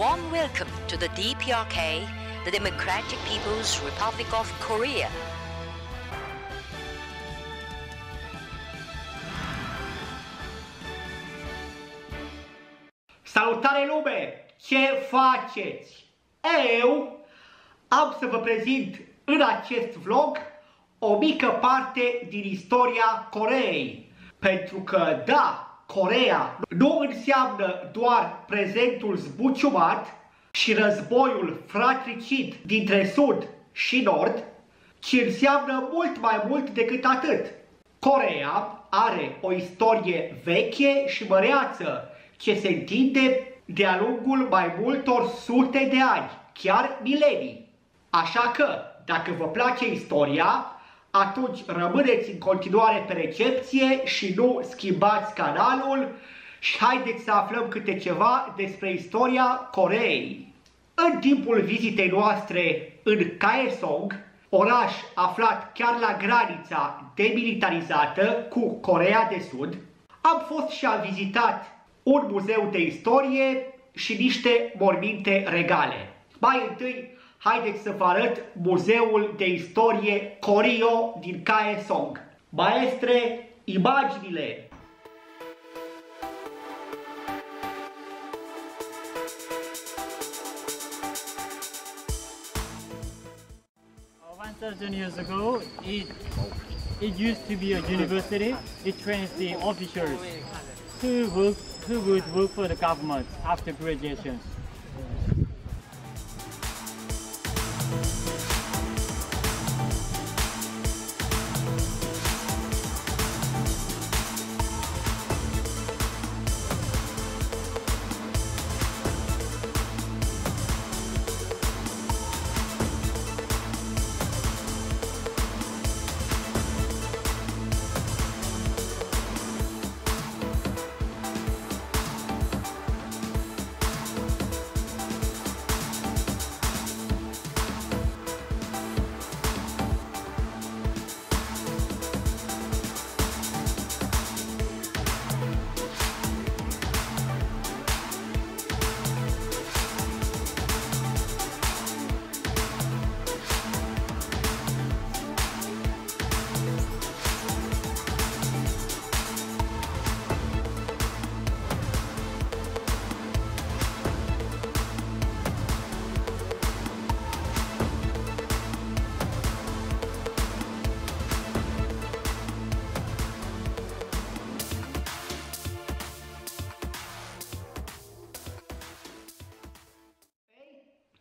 warm welcome to the DPRK, the Democratic People's Republic of Korea. Salutare lume! Ce faceți? Eu am să vă prezint în acest vlog o mică parte din istoria Coreei. Pentru că, da, Coreea nu înseamnă doar prezentul zbuciumat și războiul fratricid dintre Sud și Nord, ci înseamnă mult mai mult decât atât. Coreea are o istorie veche și măreață, ce se întinde de-a lungul mai multor sute de ani, chiar milenii. Așa că, dacă vă place istoria, atunci rămâneți în continuare pe recepție și nu schimbați canalul și haideți să aflăm câte ceva despre istoria Coreei. În timpul vizitei noastre în Kaesong, oraș aflat chiar la granița demilitarizată cu Coreea de Sud, am fost și am vizitat un muzeu de istorie și niște morminte regale. Mai întâi, haideți să vă arăt Muzeul de Istorie Koryo din Kaesong. Maestre, imaginile! Years ago, it used to be a university. It trains the officials who would work for the government after graduation.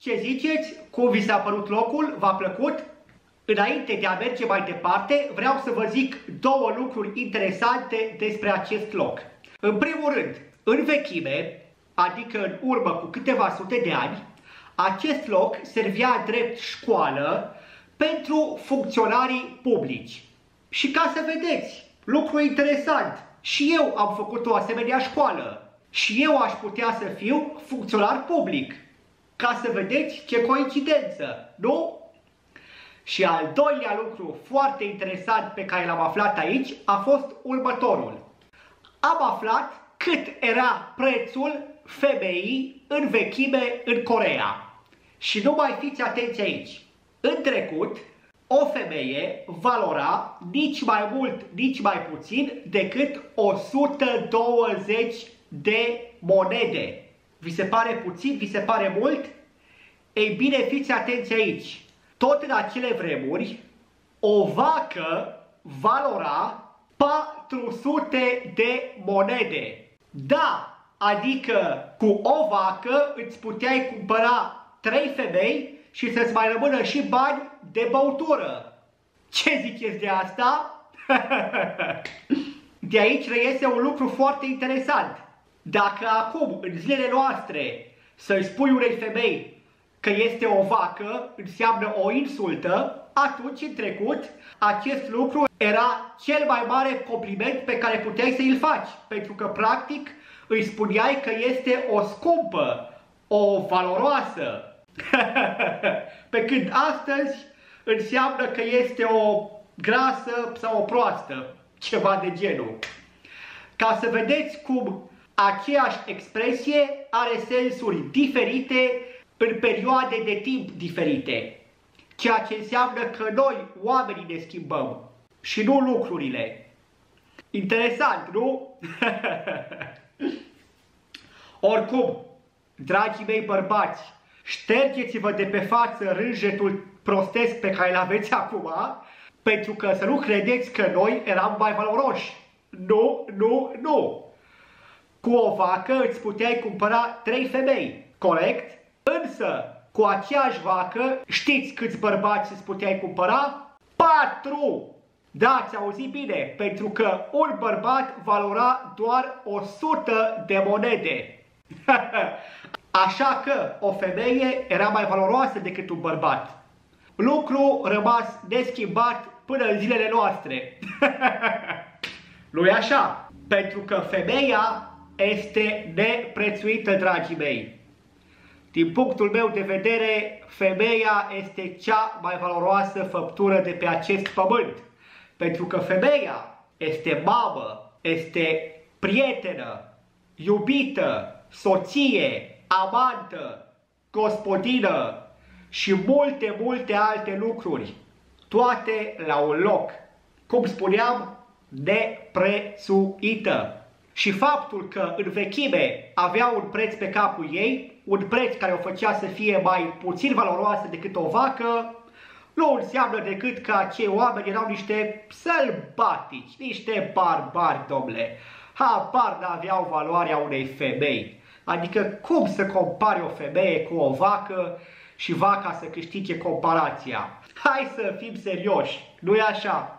Ce ziceți? Cum vi s-a părut locul? V-a plăcut? Înainte de a merge mai departe, vreau să vă zic două lucruri interesante despre acest loc. În primul rând, în vechime, adică în urmă cu câteva sute de ani, acest loc servia drept școală pentru funcționarii publici. Și ca să vedeți, lucru interesant, și eu am făcut o asemenea școală. Și eu aș putea să fiu funcționar public. Ca să vedeți ce coincidență, nu? Și al doilea lucru foarte interesant pe care l-am aflat aici a fost următorul. Am aflat cât era prețul femeii în vechime în Coreea. Și nu mai fiți atenți aici. În trecut, o femeie valora nici mai mult, nici mai puțin decât 120 de monede. Vi se pare puțin? Vi se pare mult? Ei bine, fiți atenți aici. Tot în acele vremuri, o vacă valora 400 de monede. Da, adică cu o vacă îți puteai cumpăra 3 femei și să-ți mai rămână și bani de băutură. Ce ziceți de asta? De aici reiese un lucru foarte interesant. Dacă acum, în zilele noastre, să-i spui unei femei că este o vacă, înseamnă o insultă, atunci, în trecut, acest lucru era cel mai mare compliment pe care puteai să îl faci. Pentru că, practic, îi spuneai că este o scumpă, o valoroasă. Pe când astăzi înseamnă că este o grasă sau o proastă, ceva de genul. Ca să vedeți cum Aceeași expresie are sensuri diferite în perioade de timp diferite, ceea ce înseamnă că noi, oamenii, ne schimbăm și nu lucrurile. Interesant, nu? Oricum, dragii mei bărbați, ștergeți-vă de pe față rânjetul prostesc pe care îl aveți acum, pentru că să nu credeți că noi eram mai valoroși. Nu, nu, nu! Cu o vacă îți puteai cumpăra 3 femei, corect? Însă, cu aceeași vacă, știți câți bărbați îți puteai cumpăra? 4! Da, ați auzit bine, pentru că un bărbat valora doar 100 de monede. Așa că o femeie era mai valoroasă decât un bărbat. Lucru rămas neschimbat până în zilele noastre. Nu-i așa? Pentru că femeia este neprețuită, dragii mei. Din punctul meu de vedere, femeia este cea mai valoroasă făptură de pe acest pământ. Pentru că femeia este mamă, este prietenă, iubită, soție, amantă, gospodină și multe, multe alte lucruri. Toate la un loc. Cum spuneam, neprețuită. Și faptul că în vechime avea un preț pe capul ei, un preț care o făcea să fie mai puțin valoroasă decât o vacă, nu înseamnă decât că acei oameni erau niște sălbatici, niște barbari, domnule. Habar n-aveau valoarea unei femei. Adică cum să compari o femeie cu o vacă și vaca să câștige comparația? Hai să fim serioși, nu-i așa?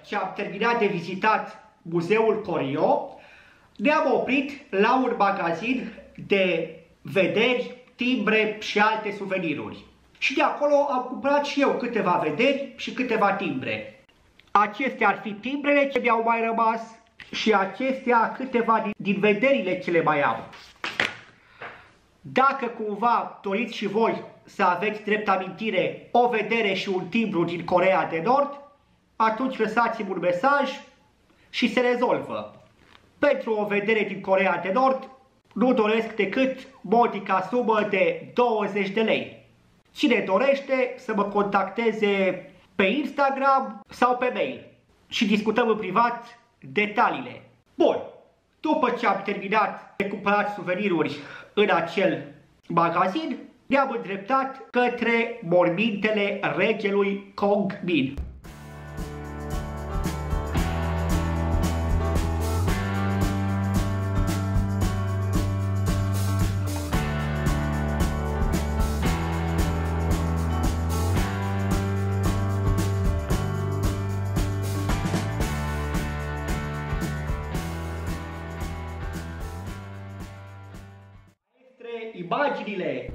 Ce am terminat de vizitat Muzeul Corio, ne-am oprit la un magazin de vederi, timbre și alte suveniruri. Și de acolo am cumpărat și eu câteva vederi și câteva timbre. Acestea ar fi timbrele ce mi-au mai rămas și acestea câteva din vederile ce le mai am. Dacă cumva doriți și voi să aveți drept amintire o vedere și un timbru din Coreea de Nord, atunci lăsați-mi un mesaj și se rezolvă. Pentru o vedere din Coreea de Nord nu doresc decât modica sumă de 20 de lei. Cine dorește să mă contacteze pe Instagram sau pe mail și discutăm în privat detaliile. Bun, după ce am terminat de cumpărat suveniruri în acel magazin, ne-am îndreptat către mormintele regelui Kong Min. Imaginile.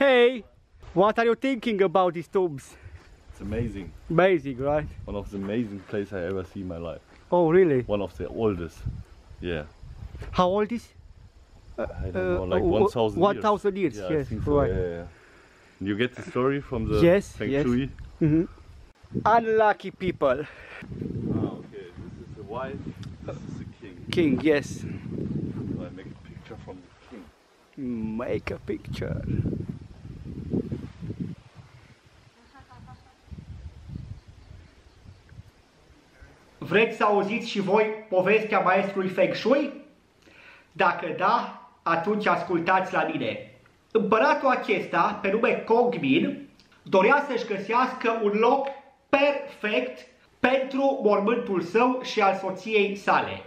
Hey, what are you thinking about these tombs? It's amazing. Amazing, right? One of the amazing places I ever see in my life. Oh, really? One of the oldest. Yeah. How old is? I don't know, like 1,000 years. 1,000 years, Yeah, I yes, think so, right. yeah. You get the story from the Yes, Feng yes. Shui? Unlucky people. Ah, okay. This is the wife, this is the king. King, yes. So I make a picture from the king. Make a picture. Vreți să auziți și voi povestea maestrului Feng Shui? Dacă da, atunci ascultați la mine. Împăratul acesta, pe nume Kong Min, dorea să-și găsească un loc perfect pentru mormântul său și al soției sale.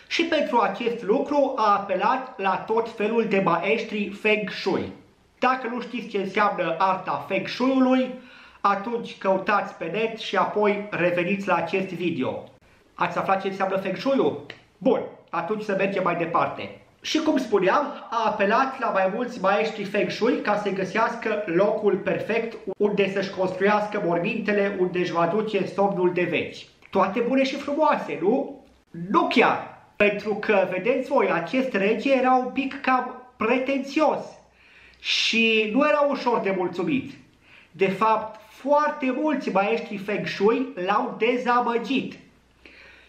Și pentru acest lucru a apelat la tot felul de maestri Feng Shui. Dacă nu știți ce înseamnă arta Feng Shui-ului, atunci căutați pe net și apoi reveniți la acest video. Ați aflat ce înseamnă Feng Shui-ul? Bun, atunci să mergem mai departe. Și cum spuneam, a apelat la mai mulți maestri Feng Shui ca să găsească locul perfect unde să-și construiască mormintele, unde își va duce somnul de veci. Toate bune și frumoase, nu? Nu chiar! Pentru că, vedeți voi, acest rege era un pic cam pretențios și nu era ușor de mulțumit. De fapt, foarte mulți maestri Feng Shui l-au dezamăgit.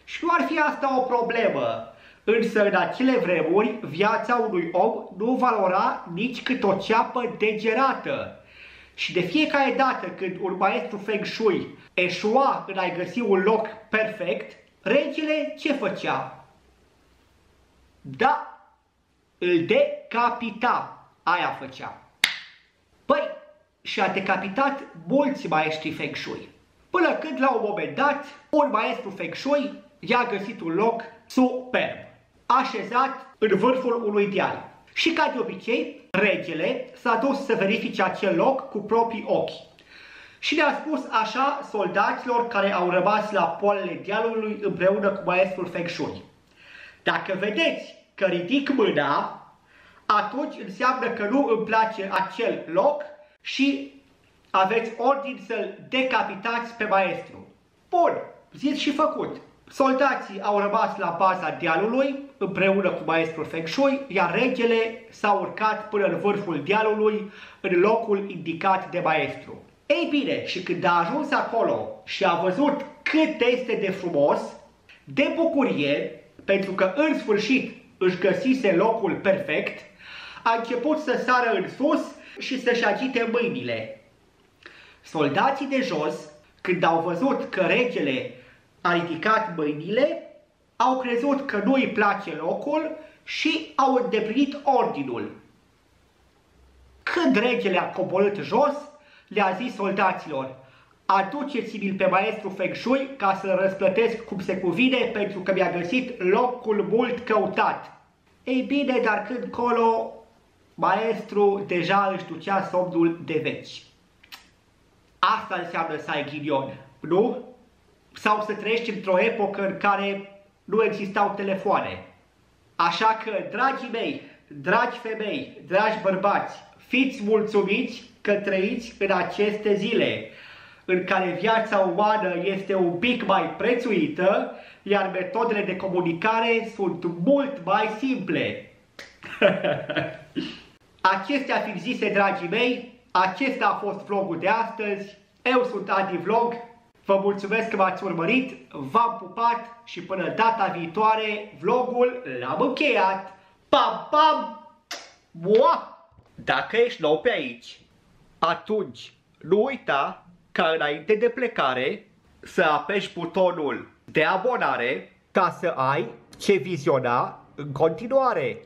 Și nu ar fi asta o problemă, însă în acele vremuri viața unui om nu valora nici cât o ceapă degerată. Și de fiecare dată când un maestru Feng Shui eșua în a găsi un loc perfect, regele ce făcea? Da, îl decapita, aia făcea. Păi, și-a decapitat mulți maestri Feng Shui. Până când, la un moment dat, un maestru Feng Shui i-a găsit un loc superb, așezat în vârful unui deal. Și ca de obicei, regele s-a dus să verifice acel loc cu proprii ochi. Și le-a spus așa soldaților care au rămas la poalele dealului împreună cu maestrul Feng Shui: dacă vedeți că ridic mâna, atunci înseamnă că nu îmi place acel loc și aveți ordin să-l decapitați pe maestru. Bun, zis și făcut. Soldații au rămas la baza dealului împreună cu maestrul Feng Shui, iar regele s-a urcat până în vârful dealului, în locul indicat de maestru. Ei bine, și când a ajuns acolo și a văzut cât este de frumos, de bucurie, pentru că în sfârșit își găsise locul perfect, a început să sară în sus și să-și agite mâinile. Soldații de jos, când au văzut că regele a ridicat mâinile, au crezut că nu îi place locul și au îndeplinit ordinul. Când regele a coborât jos, le-a zis soldaților: aduceți-mi-l pe maestru Feng Shui ca să-l răsplătesc cum se cuvine, pentru că mi-a găsit locul mult căutat. Ei bine, dar când colo, maestru deja își ducea somnul de veci. Asta înseamnă să ai ghinion, nu? Sau să trăiești într-o epocă în care nu existau telefoane. Așa că, dragii mei, dragi femei, dragi bărbați, fiți mulțumiți că trăiți în aceste zile în care viața umană este un pic mai prețuită, iar metodele de comunicare sunt mult mai simple. Acestea fiind zise, dragii mei, acesta a fost vlogul de astăzi. Eu sunt Adi Vlog. Vă mulțumesc că m-ați urmărit, v-am pupat și până data viitoare, vlogul l-am încheiat. Pam, pam! Mua! Dacă ești nou pe aici, atunci nu uita ca înainte de plecare să apeși butonul de abonare ca să ai ce viziona în continuare.